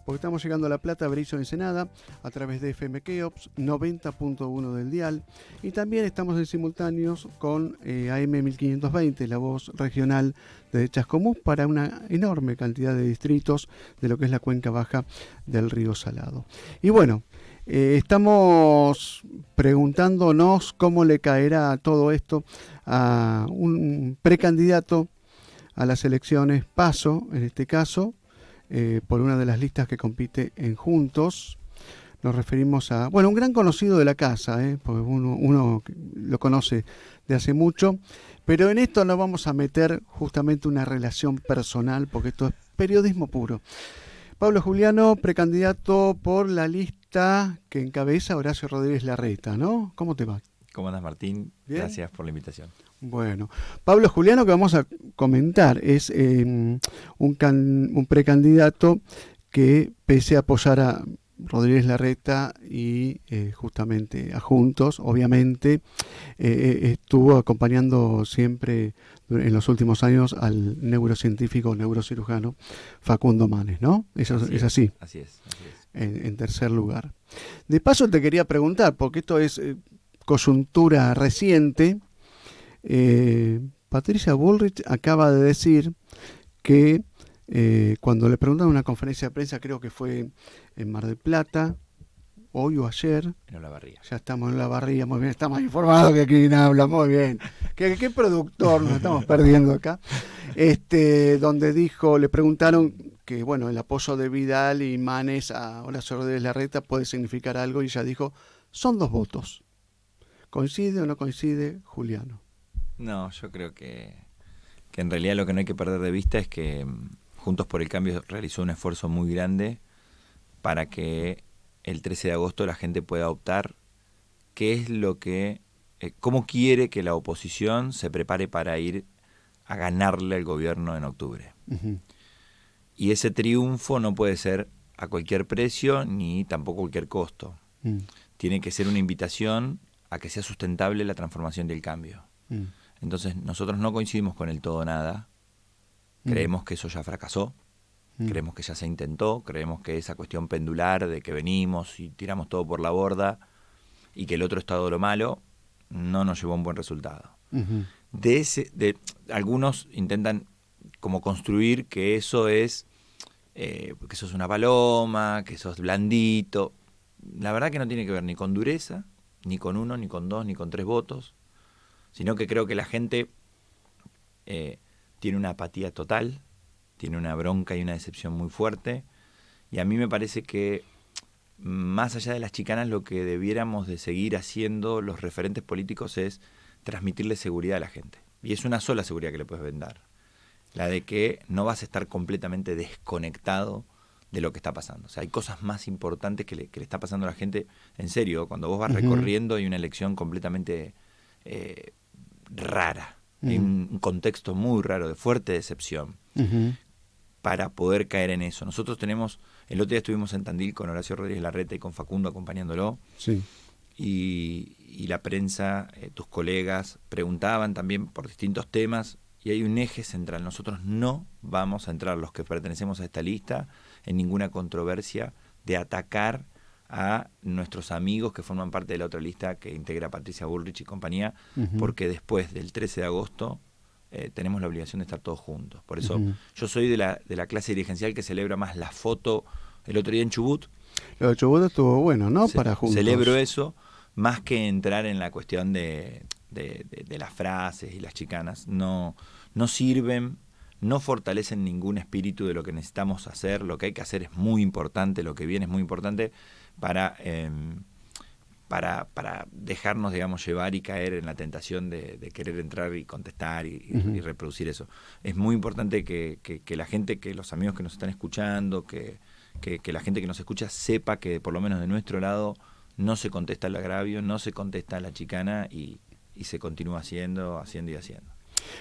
porque estamos llegando a La Plata, Berizo, Ensenada, a través de FM Keops 90.1 del dial, y también estamos en simultáneos con AM 1520, la voz regional de Chascomús, para una enorme cantidad de distritos de lo que es la cuenca baja del río Salado. Y bueno, estamos preguntándonos cómo le caerá todo esto a un precandidato a las elecciones PASO, en este caso, por una de las listas que compite en Juntos. Nos referimos a, bueno, un gran conocido de la casa, porque uno lo conoce de hace mucho, pero en esto no vamos a meter justamente una relación personal, porque esto es periodismo puro. Pablo Juliano, precandidato por la lista que encabeza Horacio Rodríguez Larreta, ¿no? ¿Cómo te va? ¿Cómo andas, Martín? ¿Bien? Gracias por la invitación. Bueno, Pablo Juliano, que vamos a comentar, es un precandidato que, pese a apoyar a Rodríguez Larreta y justamente a Juntos, obviamente, estuvo acompañando siempre en los últimos años al neurocientífico, neurocirujano Facundo Manes, ¿no? Es así. Así es. En tercer lugar. De paso te quería preguntar, porque esto es coyuntura reciente. Patricia Bullrich acaba de decir que cuando le preguntaron en una conferencia de prensa, creo que fue en Mar del Plata, hoy o ayer, en Olavarría. Ya estamos en Olavarría, muy bien, estamos informados que aquí habla, muy bien. ¿Qué productor nos estamos perdiendo acá? Donde dijo, le preguntaron que bueno, el apoyo de Vidal y Manes a Horacio Rodríguez Larreta puede significar algo, y ella dijo, son 2 votos. ¿Coincide o no coincide, Juliano? No, yo creo que en realidad lo que no hay que perder de vista es que Juntos por el Cambio realizó un esfuerzo muy grande para que el 13 de agosto la gente pueda optar qué es lo que, cómo quiere que la oposición se prepare para ir a ganarle al gobierno en octubre. Uh-huh. Y ese triunfo no puede ser a cualquier precio ni tampoco a cualquier costo. Tiene que ser una invitación a que sea sustentable la transformación del cambio. Entonces nosotros no coincidimos con el todo nada, creemos que eso ya fracasó, creemos que ya se intentó, creemos que esa cuestión pendular de que venimos y tiramos todo por la borda y que el otro es todo lo malo, no nos llevó a un buen resultado. Uh-huh. Algunos intentan como construir que eso es una paloma, que eso es blandito. La verdad que no tiene que ver ni con dureza, ni con 1, ni con 2, ni con 3 votos, sino que creo que la gente tiene una apatía total, tiene una bronca y una decepción muy fuerte, y a mí me parece que más allá de las chicanas lo que debiéramos de seguir haciendo los referentes políticos es transmitirle seguridad a la gente, y es una sola seguridad que le puedes vender, la de que no vas a estar completamente desconectado de lo que está pasando. O sea, hay cosas más importantes que le está pasando a la gente. En serio, cuando vos vas recorriendo hay una elección completamente rara, hay un contexto muy raro, de fuerte decepción, para poder caer en eso. Nosotros tenemos, el otro día estuvimos en Tandil con Horacio Rodríguez Larreta y con Facundo acompañándolo, sí. y la prensa, tus colegas, preguntaban también por distintos temas, y hay un eje central. Nosotros no vamos a entrar, los que pertenecemos a esta lista, en ninguna controversia de atacar a nuestros amigos que forman parte de la otra lista que integra Patricia Bullrich y compañía, porque después del 13 de agosto tenemos la obligación de estar todos juntos. Por eso yo soy de la clase dirigencial que celebra más la foto. El otro día en Chubut, lo de Chubut estuvo bueno, ¿no? Para Juntos. Celebro eso, más que entrar en la cuestión de las frases y las chicanas. No sirven, no fortalecen ningún espíritu de lo que necesitamos hacer. Lo que hay que hacer es muy importante, lo que viene es muy importante para dejarnos, digamos, llevar y caer en la tentación de querer entrar y contestar y reproducir eso. Es muy importante que la gente, que los amigos que nos están escuchando, que la gente que nos escucha sepa que por lo menos de nuestro lado no se contesta el agravio, no se contesta la chicana y se continúa haciendo.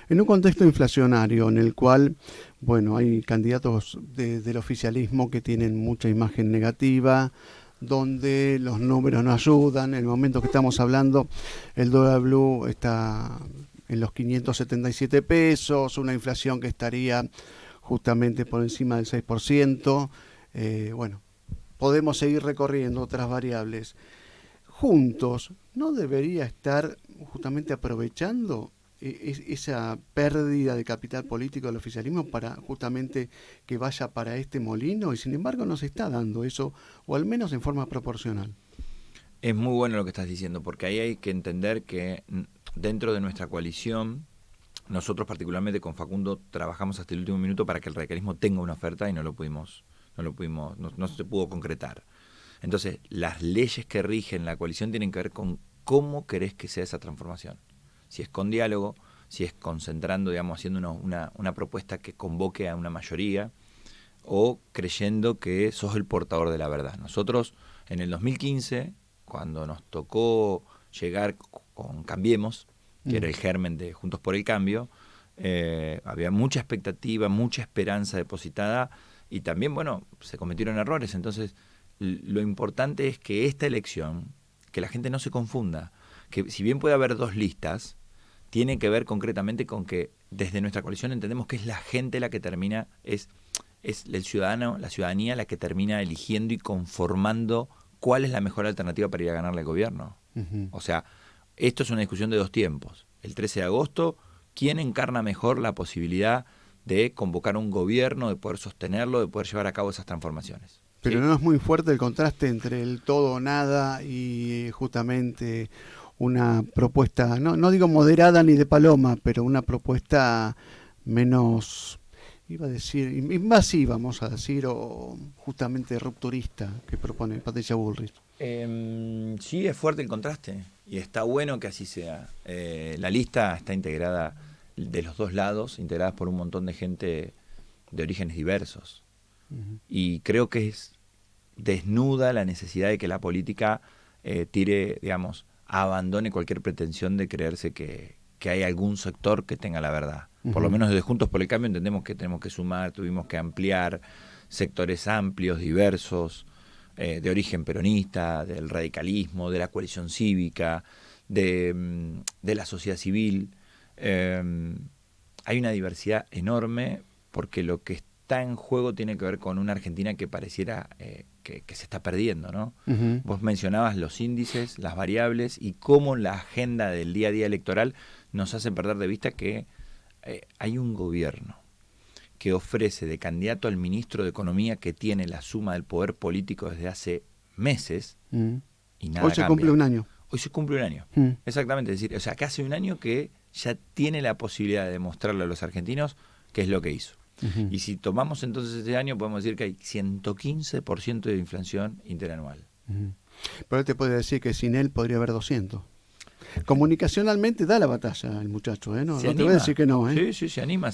En un contexto inflacionario en el cual, bueno, hay candidatos del oficialismo que tienen mucha imagen negativa, donde los números no ayudan. En el momento que estamos hablando, el dólar blue está en los 577 pesos, una inflación que estaría justamente por encima del 6%, bueno, podemos seguir recorriendo otras variables. Juntos, ¿no debería estar justamente aprovechando esa pérdida de capital político del oficialismo para justamente que vaya para este molino? Y sin embargo no se está dando eso, o al menos en forma proporcional. Es muy bueno lo que estás diciendo, porque ahí hay que entender que dentro de nuestra coalición, nosotros particularmente con Facundo trabajamos hasta el último minuto para que el radicalismo tenga una oferta y no se pudo concretar. Entonces, las leyes que rigen la coalición tienen que ver con cómo querés que sea esa transformación. Si es con diálogo, si es concentrando, digamos, haciendo una propuesta que convoque a una mayoría, o creyendo que sos el portador de la verdad. Nosotros, en el 2015, cuando nos tocó llegar con Cambiemos, que era el germen de Juntos por el Cambio, había mucha expectativa, mucha esperanza depositada, y también, bueno, se cometieron errores. Entonces, lo importante es que esta elección, que la gente no se confunda, que si bien puede haber dos listas, tiene que ver concretamente con que desde nuestra coalición entendemos que es la gente la que termina, es el ciudadano, la ciudadanía la que termina eligiendo y conformando cuál es la mejor alternativa para ir a ganarle al gobierno. Uh-huh. O sea, esto es una discusión de dos tiempos. El 13 de agosto, ¿quién encarna mejor la posibilidad de convocar un gobierno, de poder sostenerlo, de poder llevar a cabo esas transformaciones? Pero ¿no es muy fuerte el contraste entre el todo o nada y justamente una propuesta, no digo moderada ni de paloma, pero una propuesta menos, iba a decir, invasiva, vamos a decir, o justamente rupturista que propone Patricia Bullrich? Sí, es fuerte el contraste y está bueno que así sea. La lista está integrada de los dos lados, integradas por un montón de gente de orígenes diversos. Uh-huh. Y creo que desnuda la necesidad de que la política tire, digamos, abandone cualquier pretensión de creerse que hay algún sector que tenga la verdad. Uh-huh. Por lo menos desde Juntos por el Cambio entendemos que tenemos que sumar, tuvimos que ampliar sectores amplios, diversos, de origen peronista, del radicalismo, de la coalición cívica, de la sociedad civil. Hay una diversidad enorme porque lo que está en juego tiene que ver con una Argentina que pareciera que se está perdiendo, ¿no? Uh-huh. Vos mencionabas los índices, las variables y cómo la agenda del día a día electoral nos hace perder de vista que hay un gobierno que ofrece de candidato al ministro de Economía que tiene la suma del poder político desde hace meses y nada Hoy se cambia. Cumple un año. Hoy se cumple un año. Exactamente, es decir, o sea, que hace un año que ya tiene la posibilidad de demostrarle a los argentinos qué es lo que hizo. Uh-huh. Y si tomamos entonces este año, podemos decir que hay 115% de inflación interanual. Uh-huh. Pero él te puede decir que sin él podría haber 200. Comunicacionalmente da la batalla el muchacho, ¿eh? No te voy a decir que no, ¿eh? Sí, se anima,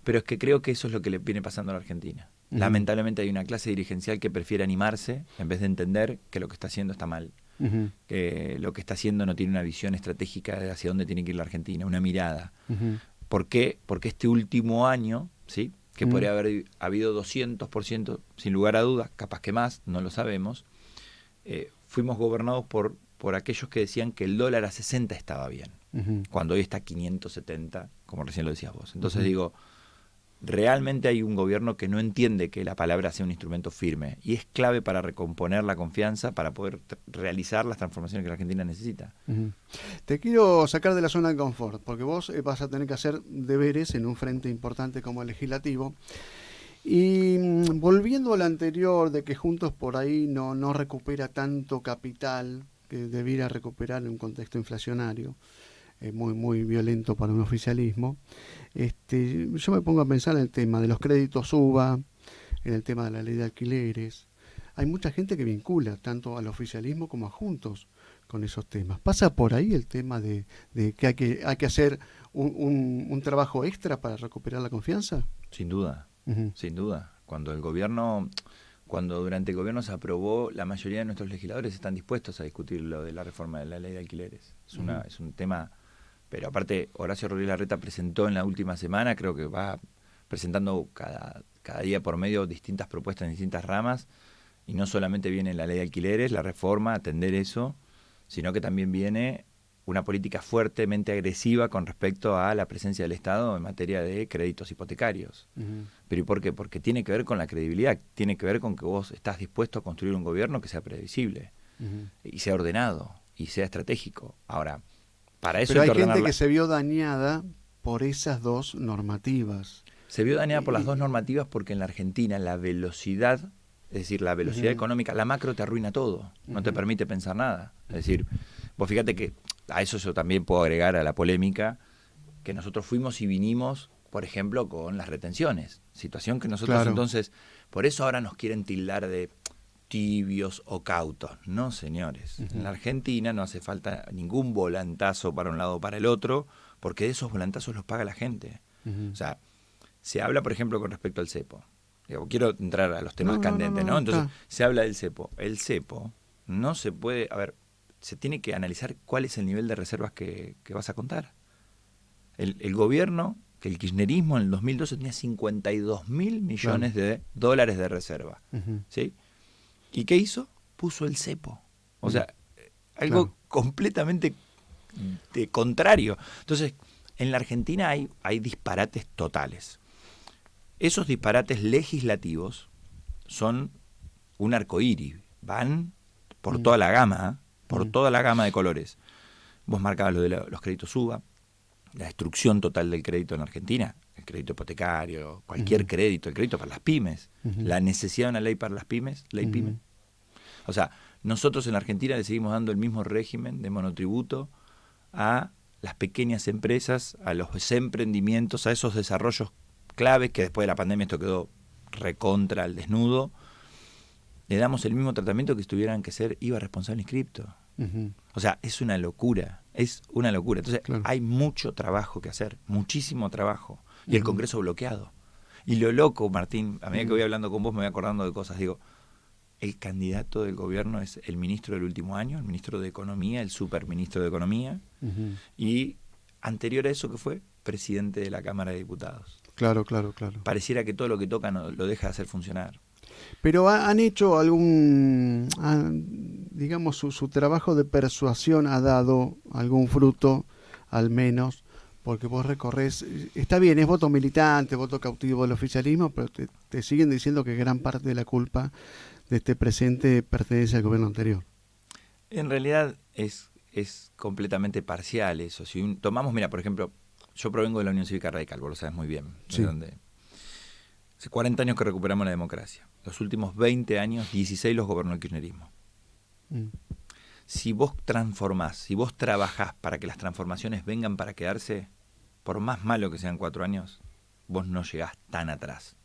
pero es que creo que eso es lo que le viene pasando a la Argentina. Uh-huh. Lamentablemente hay una clase dirigencial que prefiere animarse en vez de entender que lo que está haciendo está mal. Uh-huh. Que lo que está haciendo no tiene una visión estratégica de hacia dónde tiene que ir la Argentina, una mirada. Uh-huh. ¿Por qué? Porque este último año, ¿sí?, que uh-huh. podría haber habido 200%, sin lugar a dudas, capaz que más, no lo sabemos, fuimos gobernados por aquellos que decían que el dólar a 60 estaba bien, uh-huh. cuando hoy está a 570, como recién lo decías vos. Entonces uh-huh. digo, realmente hay un gobierno que no entiende que la palabra sea un instrumento firme y es clave para recomponer la confianza para poder realizar las transformaciones que la Argentina necesita. Uh-huh. Te quiero sacar de la zona de confort, porque vos vas a tener que hacer deberes en un frente importante como el legislativo. Y volviendo a lo anterior de que Juntos por ahí no recupera tanto capital que debiera recuperar en un contexto inflacionario, muy, muy violento para un oficialismo, yo me pongo a pensar en el tema de los créditos UBA, en el tema de la ley de alquileres. Hay mucha gente que vincula tanto al oficialismo como a Juntos con esos temas. ¿Pasa por ahí el tema de que hay que hacer un trabajo extra para recuperar la confianza? Sin duda, uh-huh. sin duda. Cuando durante el gobierno se aprobó, la mayoría de nuestros legisladores están dispuestos a discutir lo de la reforma de la ley de alquileres. Es un tema. Pero aparte, Horacio Rodríguez Larreta presentó en la última semana, creo que va presentando cada día por medio distintas propuestas en distintas ramas, y no solamente viene la ley de alquileres, la reforma, atender eso, sino que también viene una política fuertemente agresiva con respecto a la presencia del Estado en materia de créditos hipotecarios. ¿Pero y por qué? Porque tiene que ver con la credibilidad, tiene que ver con que vos estás dispuesto a construir un gobierno que sea previsible y sea ordenado y sea estratégico. Ahora, para eso pero hay que gente que se vio dañada por esas dos normativas. Se vio dañada por las dos normativas porque en la Argentina la velocidad, es decir, la velocidad económica, la macro te arruina todo, no te permite pensar nada. Es decir, vos fíjate que a eso yo también puedo agregar a la polémica, que nosotros fuimos y vinimos, por ejemplo, con las retenciones. Situación que nosotros entonces, por eso ahora nos quieren tildar de tibios o cautos. No, señores. En la Argentina no hace falta ningún volantazo para un lado o para el otro, porque esos volantazos los paga la gente. O sea, se habla, por ejemplo, con respecto al cepo. Quiero entrar a los temas candentes, ¿no? Entonces, se habla del cepo. El cepo no se puede... A ver, se tiene que analizar cuál es el nivel de reservas que vas a contar. El gobierno, que el kirchnerismo en el 2012 tenía 52.000 millones de dólares de reserva. ¿Sí? ¿Y qué hizo? Puso el cepo. O sea, algo completamente contrario. Entonces, en la Argentina hay disparates totales. Esos disparates legislativos son un arcoíris. Van por toda la gama, toda la gama de colores. Vos marcabas lo de los créditos UBA, la destrucción total del crédito en Argentina, el crédito hipotecario, cualquier crédito, el crédito para las pymes, la necesidad de una ley para las pymes, ley pyme. O sea, nosotros en la Argentina le seguimos dando el mismo régimen de monotributo a las pequeñas empresas, a los emprendimientos, a esos desarrollos claves que después de la pandemia esto quedó recontra al desnudo. Le damos el mismo tratamiento que si tuvieran que ser IVA responsable inscripto. O sea, es una locura, es una locura. Entonces, hay mucho trabajo que hacer, muchísimo trabajo. Y el Congreso bloqueado. Y lo loco, Martín, a medida que voy hablando con vos me voy acordando de cosas. Digo, el candidato del gobierno es el ministro del último año, el ministro de Economía, el superministro de Economía. Y anterior a eso, ¿qué fue? Presidente de la Cámara de Diputados. Claro. Pareciera que todo lo que toca no, lo deja de hacer funcionar. Pero han hecho algún, digamos, su trabajo de persuasión ha dado algún fruto, al menos, porque vos recorres, está bien, es voto militante, voto cautivo del oficialismo, pero te siguen diciendo que gran parte de la culpa de este presente pertenece al gobierno anterior. En realidad es completamente parcial eso. Si tomamos, mira, por ejemplo, yo provengo de la Unión Cívica Radical, vos lo sabes muy bien, sí. Hace 40 años que recuperamos la democracia. Los últimos 20 años, 16 los gobernó el kirchnerismo. Si vos transformás, si vos trabajás para que las transformaciones vengan para quedarse, por más malo que sean 4 años, vos no llegás tan atrás.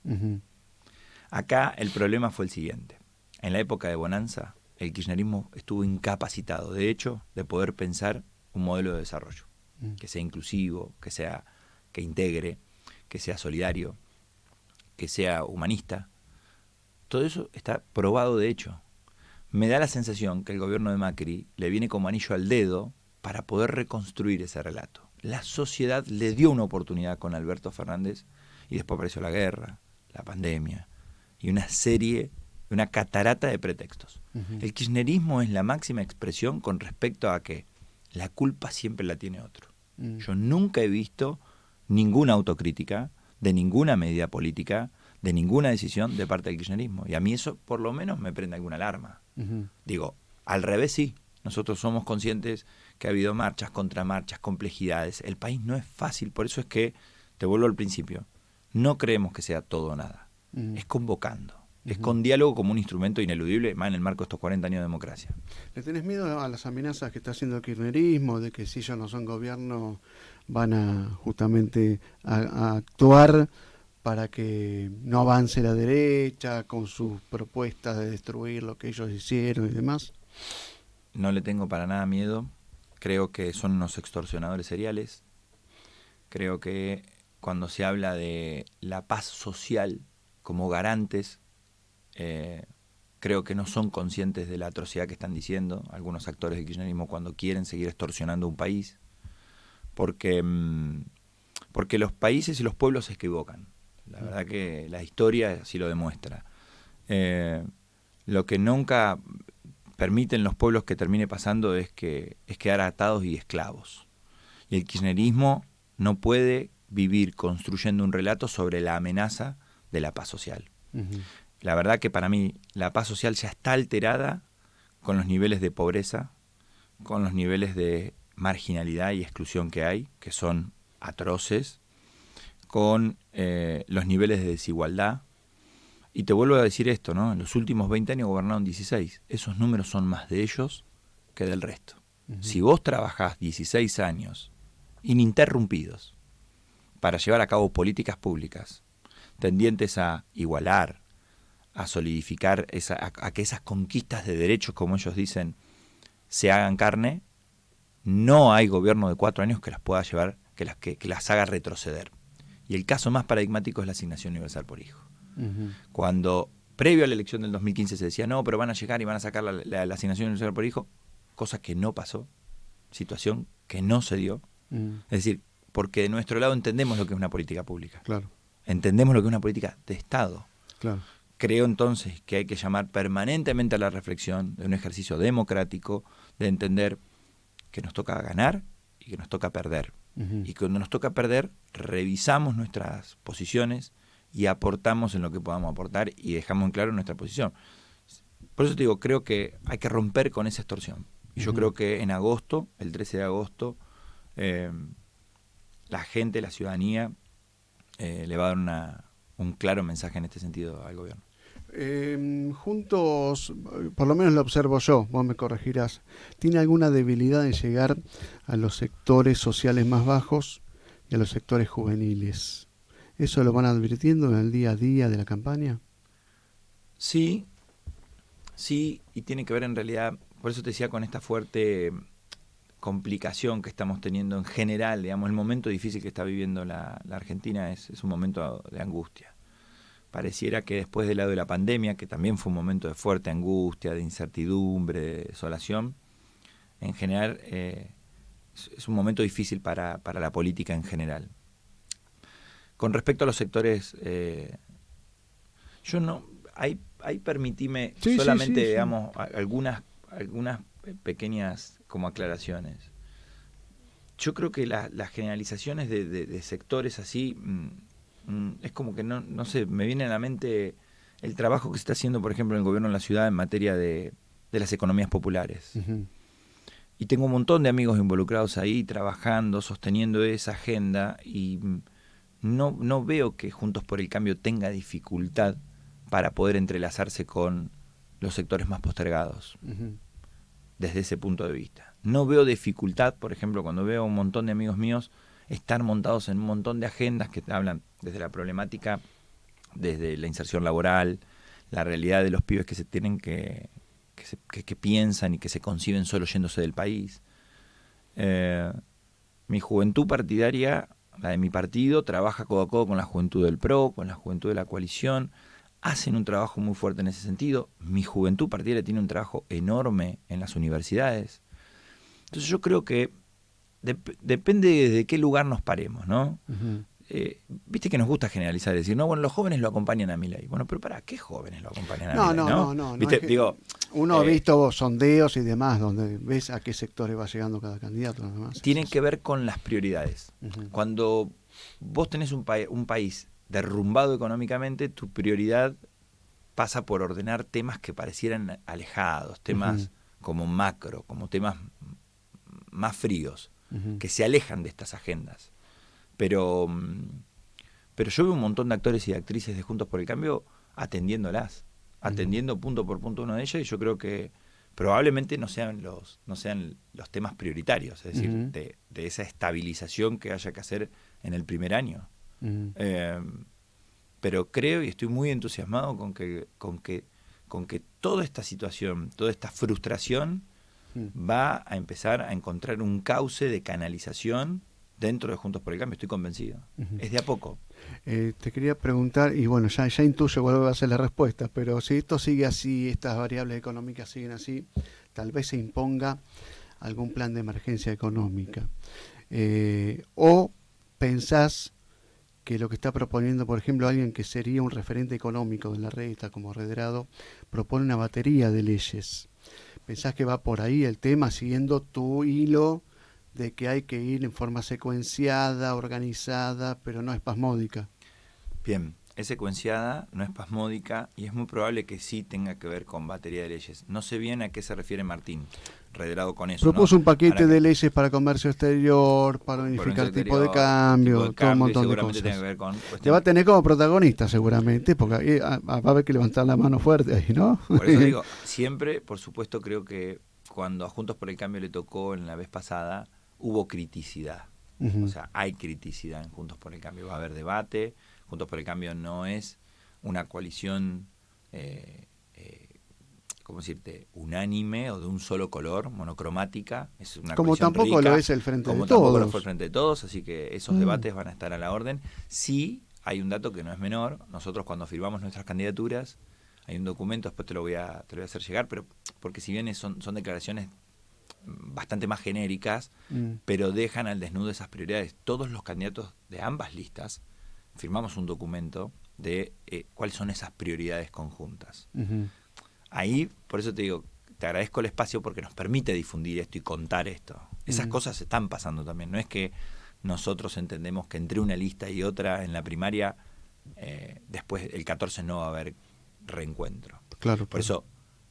Acá el problema fue el siguiente. En la época de bonanza, el kirchnerismo estuvo incapacitado, de hecho, de poder pensar un modelo de desarrollo que sea inclusivo, que integre, que sea solidario, que sea humanista. Todo eso está probado de hecho. Me da la sensación que el gobierno de Macri le viene como anillo al dedo para poder reconstruir ese relato. La sociedad le dio una oportunidad con Alberto Fernández y después apareció la guerra, la pandemia y una catarata de pretextos. El kirchnerismo es la máxima expresión con respecto a que la culpa siempre la tiene otro. Yo nunca he visto ninguna autocrítica de ninguna medida política, de ninguna decisión de parte del kirchnerismo. Y a mí eso por lo menos me prende alguna alarma. Digo, al revés sí. Nosotros somos conscientes que ha habido marchas, contramarchas, complejidades. El país no es fácil, por eso es que, te vuelvo al principio, no creemos que sea todo o nada. Es convocando. Es con diálogo como un instrumento ineludible, más en el marco de estos 40 años de democracia. ¿Le tenés miedo a las amenazas que está haciendo el kirchnerismo, de que si ellos no son gobierno van a justamente a actuar para que no avance la derecha con sus propuestas de destruir lo que ellos hicieron y demás? No le tengo para nada miedo. Creo que son unos extorsionadores seriales. Creo que cuando se habla de la paz social como garantes, creo que no son conscientes de la atrocidad que están diciendo algunos actores del kirchnerismo cuando quieren seguir extorsionando un país, porque los países y los pueblos se equivocan. La verdad que la historia así lo demuestra. Lo que nunca permiten los pueblos que termine pasando es quedar atados y esclavos. Y el kirchnerismo no puede vivir construyendo un relato sobre la amenaza de la paz social. Uh-huh. La verdad que para mí la paz social ya está alterada con los niveles de pobreza, con los niveles de marginalidad y exclusión que hay, que son atroces, con los niveles de desigualdad. Y te vuelvo a decir esto, ¿no? En los últimos 20 años gobernaron 16. Esos números son más de ellos que del resto. Uh-huh. Si vos trabajás 16 años ininterrumpidos para llevar a cabo políticas públicas tendientes a igualar, a solidificar, a que esas conquistas de derechos, como ellos dicen, se hagan carne, no hay gobierno de 4 años que las pueda llevar, que las haga retroceder. Y el caso más paradigmático es la asignación universal por hijo. Uh-huh. Cuando previo a la elección del 2015 se decía, no, pero van a llegar y van a sacar la asignación universal por hijo, cosa que no pasó, situación que no se dio. Uh-huh. Es decir, porque de nuestro lado entendemos lo que es una política pública. Claro. Entendemos lo que es una política de Estado. Claro. Creo entonces que hay que llamar permanentemente a la reflexión de un ejercicio democrático, de entender que nos toca ganar y que nos toca perder. Uh-huh. Y cuando nos toca perder, revisamos nuestras posiciones y aportamos en lo que podamos aportar y dejamos en claro nuestra posición. Por eso te digo, creo que hay que romper con esa extorsión. Y yo creo que en agosto, el 13 de agosto, la gente, la ciudadanía, le va a dar un claro mensaje en este sentido al gobierno. Juntos, por lo menos lo observo yo, vos me corregirás, ¿tiene alguna debilidad en llegar a los sectores sociales más bajos y a los sectores juveniles? ¿Eso lo van advirtiendo en el día a día de la campaña? Sí, y tiene que ver en realidad, por eso te decía, con esta fuerte complicación que estamos teniendo en general, digamos, el momento difícil que está viviendo la Argentina es un momento de angustia. Pareciera que después del lado de la pandemia, que también fue un momento de fuerte angustia, de incertidumbre, de desolación, en general es un momento difícil para la política en general. Con respecto a los sectores, yo no, ahí permitime solamente, digamos, algunas pequeñas como aclaraciones. Yo creo que las generalizaciones de sectores así, es como que no sé, me viene a la mente el trabajo que se está haciendo, por ejemplo, en el gobierno de la ciudad en materia de las economías populares. Uh-huh. Y tengo un montón de amigos involucrados ahí, trabajando, sosteniendo esa agenda, y no veo que Juntos por el Cambio tenga dificultad para poder entrelazarse con los sectores más postergados. Uh-huh. Desde ese punto de vista. No veo dificultad, por ejemplo, cuando veo a un montón de amigos míos estar montados en un montón de agendas que hablan desde la problemática, desde la inserción laboral, la realidad de los pibes que se tienen que piensan y que se conciben solo yéndose del país. Mi juventud partidaria, la de mi partido, trabaja codo a codo con la juventud del PRO, con la juventud de la coalición, hacen un trabajo muy fuerte en ese sentido. Mi juventud partidaria tiene un trabajo enorme en las universidades. Entonces yo creo que depende de qué lugar nos paremos, ¿no? Uh-huh. Viste que nos gusta generalizar, decir, no, bueno, los jóvenes lo acompañan a Milei. Bueno, pero ¿para qué jóvenes lo acompañan a Milei? No. ¿Viste? Es que digo, uno ha visto sondeos y demás, donde ves a qué sectores va llegando cada candidato. Nada más. Tiene que ver con las prioridades. Uh-huh. Cuando vos tenés un país derrumbado económicamente, tu prioridad pasa por ordenar temas que parecieran alejados, temas uh-huh. como macro, como temas más fríos, uh-huh. que se alejan de estas agendas. Pero yo veo un montón de actores y de actrices de Juntos por el Cambio atendiéndolas, atendiendo punto por punto uno de ellos, y yo creo que probablemente no sean los temas prioritarios, es decir, uh-huh. de esa estabilización que haya que hacer en el primer año. Uh-huh. Pero creo y estoy muy entusiasmado con que toda esta situación, toda esta frustración va a empezar a encontrar un cauce de canalización dentro de Juntos por el Cambio, estoy convencido. Uh-huh. Es de a poco. Te quería preguntar, y bueno, ya intuyo cuál va a ser la respuesta, pero si esto sigue así, estas variables económicas siguen así, tal vez se imponga algún plan de emergencia económica. ¿O pensás que lo que está proponiendo, por ejemplo, alguien que sería un referente económico de la reta como Redrado, propone una batería de leyes ¿Pensás que va por ahí el tema, siguiendo tu hilo de que hay que ir en forma secuenciada, organizada, pero no espasmódica? Bien, es secuenciada, no es espasmódica y es muy probable que sí tenga que ver con batería de leyes. No sé bien a qué se refiere Martín, reiterado con eso, Propuso ¿no? un paquete Ahora de leyes para comercio exterior, para unificar tipo de cambio, todo un montón de cosas. Tiene que ver con Te va a tener como protagonista seguramente, porque ahí va a haber que levantar la mano fuerte ahí, ¿no? Por eso digo, siempre, por supuesto, creo que cuando a Juntos por el Cambio le tocó en la vez pasada, hubo criticidad. O sea, hay criticidad en Juntos por el Cambio. Va a haber debate. Juntos por el Cambio no es una coalición, ¿cómo decirte?, unánime o de un solo color, monocromática. Es una como coalición tampoco rica, lo es el Frente de como tampoco lo Todos. fue el Frente de Todos, así que esos debates van a estar a la orden. Sí, hay un dato que no es menor. Nosotros cuando firmamos nuestras candidaturas, hay un documento, después te lo voy a hacer llegar, pero porque si bien son declaraciones bastante más genéricas, pero dejan al desnudo esas prioridades. Todos los candidatos de ambas listas firmamos un documento de cuáles son esas prioridades conjuntas. Ahí, por eso te digo, te agradezco el espacio porque nos permite difundir esto y contar esto. Esas cosas están pasando también. No es que nosotros entendemos que entre una lista y otra en la primaria, después el 14 no va a haber reencuentro. Claro, por eso,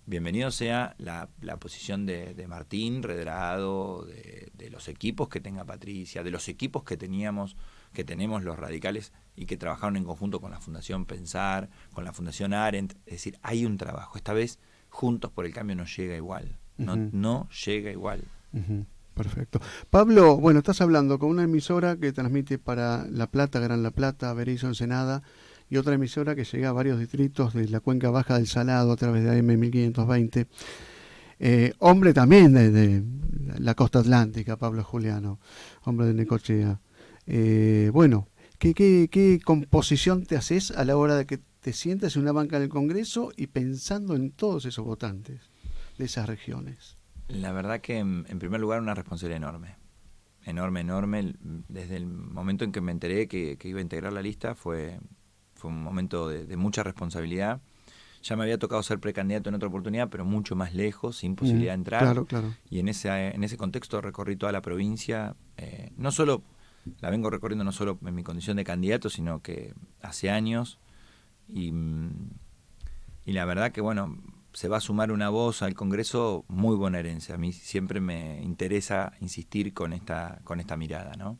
bienvenido sea la posición de Martín, Redrado, de los equipos que tenga Patricia, de los equipos que tenemos los radicales y que trabajaron en conjunto con la Fundación Pensar, con la Fundación Arendt. Es decir, hay un trabajo. Esta vez, Juntos por el Cambio no llega igual. No llega igual. Perfecto. Pablo, bueno, estás hablando con una emisora que transmite para La Plata, Gran La Plata, Berizo, Ensenada, y otra emisora que llega a varios distritos de la cuenca baja del Salado a través de AM 1520. Hombre también de la costa atlántica, Pablo Juliano, hombre de Necochea. Bueno, ¿qué composición te haces a la hora de que te sientas en una banca del Congreso y pensando en todos esos votantes de esas regiones? La verdad que, en primer lugar, una responsabilidad enorme. Enorme. Desde el momento en que me enteré que iba a integrar la lista fue un momento de mucha responsabilidad. Ya me había tocado ser precandidato en otra oportunidad, pero mucho más lejos, sin posibilidad de entrar. Claro. Y en ese contexto recorrí toda la provincia. No solo la vengo recorriendo no solo en mi condición de candidato, sino que hace años. Y la verdad que, bueno, se va a sumar una voz al Congreso, muy bonaerense. A mí siempre me interesa insistir con esta mirada, ¿no?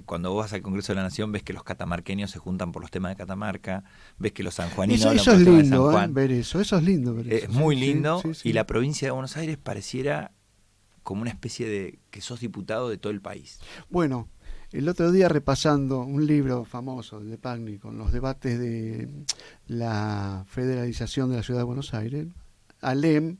Cuando vos vas al Congreso de la Nación ves que los catamarqueños se juntan por los temas de Catamarca, ves que los sanjuaninos hablan por los temas de San Juan. Ver eso es lindo ver eso. Es muy lindo, sí. Y la provincia de Buenos Aires pareciera como una especie de que sos diputado de todo el país. Bueno, el otro día repasando un libro famoso de Pagni con los debates de la federalización de la Ciudad de Buenos Aires, Alem,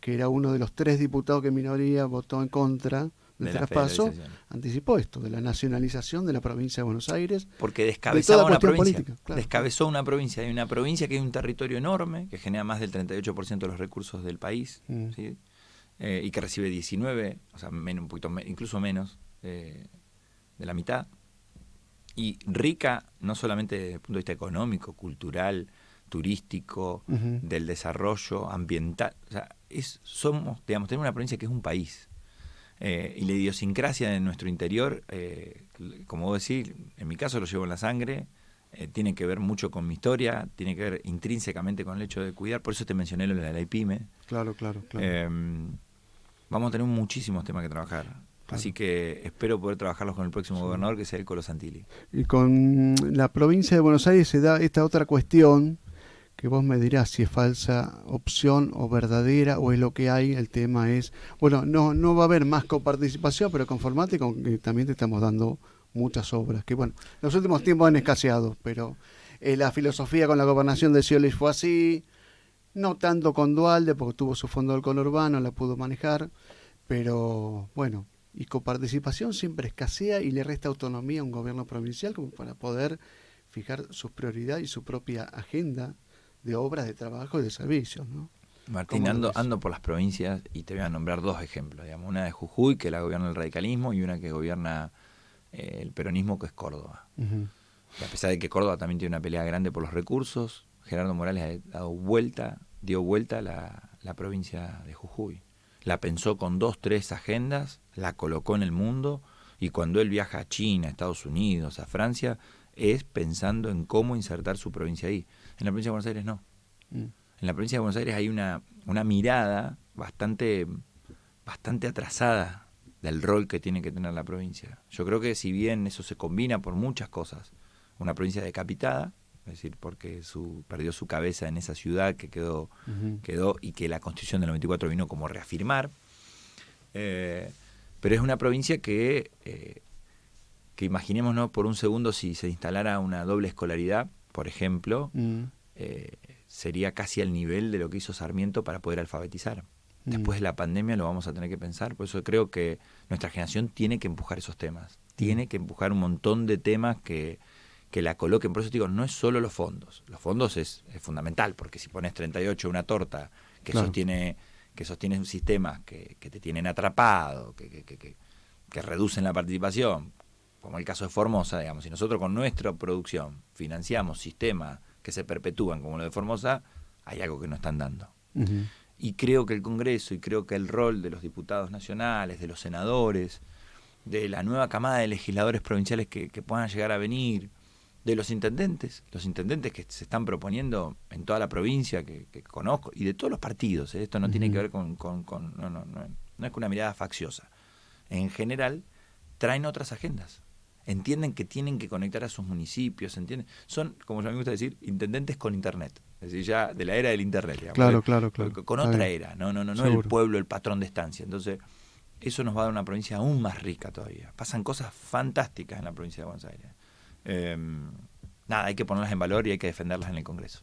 que era uno de los 3 diputados que en minoría votó en contra del traspaso, anticipó esto, de la nacionalización de la provincia de Buenos Aires. Porque descabezaba una provincia. Política, claro. Descabezó una provincia. Hay una provincia que hay un territorio enorme, que genera más del 38% de los recursos del país, ¿sí? Y que recibe 19, o sea, un poquito, incluso menos de la mitad. Y rica no solamente desde el punto de vista económico, cultural, turístico, del desarrollo ambiental. O sea, tenemos una provincia que es un país. Y la idiosincrasia de nuestro interior, como vos decís, en mi caso lo llevo en la sangre, tiene que ver mucho con mi historia, tiene que ver intrínsecamente con el hecho de cuidar, por eso te mencioné lo de la ley PYME. Claro. Vamos a tener muchísimos temas que trabajar, así que espero poder trabajarlos con el próximo gobernador, que sea el Colo Santilli. Y con la provincia de Buenos Aires se da esta otra cuestión, que vos me dirás si es falsa opción o verdadera o es lo que hay. El tema es, bueno, no va a haber más coparticipación, pero conformate con que también te estamos dando muchas obras, que bueno, en los últimos tiempos han escaseado, pero la filosofía con la gobernación de Scioli fue así, no tanto con Duhalde, porque tuvo su fondo del conurbano, la pudo manejar, pero bueno, y coparticipación siempre escasea y le resta autonomía a un gobierno provincial como para poder fijar sus prioridades y su propia agenda de obras, de trabajo y de servicios, ¿no? Martín, ando por las provincias y te voy a nombrar 2 ejemplos, digamos, una de Jujuy, que la gobierna el radicalismo, y una que gobierna el peronismo, que es Córdoba. Y a pesar de que Córdoba también tiene una pelea grande por los recursos, Gerardo Morales dio vuelta la la provincia de Jujuy. La pensó con 2, 3 agendas, la colocó en el mundo, y cuando él viaja a China, a Estados Unidos, a Francia, es pensando en cómo insertar su provincia ahí. En la provincia de Buenos Aires no. En la provincia de Buenos Aires hay una mirada bastante atrasada del rol que tiene que tener la provincia. Yo creo que si bien eso se combina por muchas cosas, una provincia decapitada, es decir, porque perdió su cabeza en esa ciudad que quedó y que la Constitución del 94 vino como a reafirmar, pero es una provincia que imaginémonos por un segundo si se instalara una doble escolaridad, por ejemplo, sería casi al nivel de lo que hizo Sarmiento para poder alfabetizar. Después de la pandemia lo vamos a tener que pensar, por eso creo que nuestra generación tiene que empujar esos temas, tiene que empujar un montón de temas que la coloquen. Por eso digo, no es solo los fondos es fundamental, porque si pones 38 una torta que sostiene un sistema que te tienen atrapado, que reducen la participación, como el caso de Formosa, digamos, si nosotros con nuestra producción financiamos sistemas que se perpetúan como lo de Formosa, hay algo que no están dando. Y creo que el Congreso, y creo que el rol de los diputados nacionales, de los senadores, de la nueva camada de legisladores provinciales que puedan llegar a venir, de los intendentes que se están proponiendo en toda la provincia que conozco, y de todos los partidos, esto no tiene que ver con no es con una mirada facciosa. En general, traen otras agendas. Entienden que tienen que conectar a sus municipios, son, como a mí me gusta decir, intendentes con internet. Es decir, ya de la era del internet, digamos. Claro. Con otra era, no el pueblo, el patrón de estancia. Entonces, eso nos va a dar una provincia aún más rica todavía. Pasan cosas fantásticas en la provincia de Buenos Aires. Hay que ponerlas en valor y hay que defenderlas en el Congreso.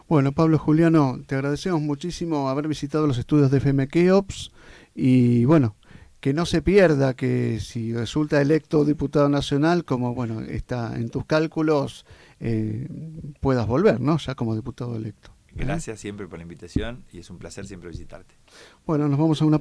Bueno, Pablo Juliano, te agradecemos muchísimo haber visitado los estudios de FM Keops, y bueno, que no se pierda que si resulta electo diputado nacional, como bueno está en tus cálculos, puedas volver, ¿no? Ya como diputado electo. Gracias siempre por la invitación y es un placer siempre visitarte. Bueno, nos vamos a una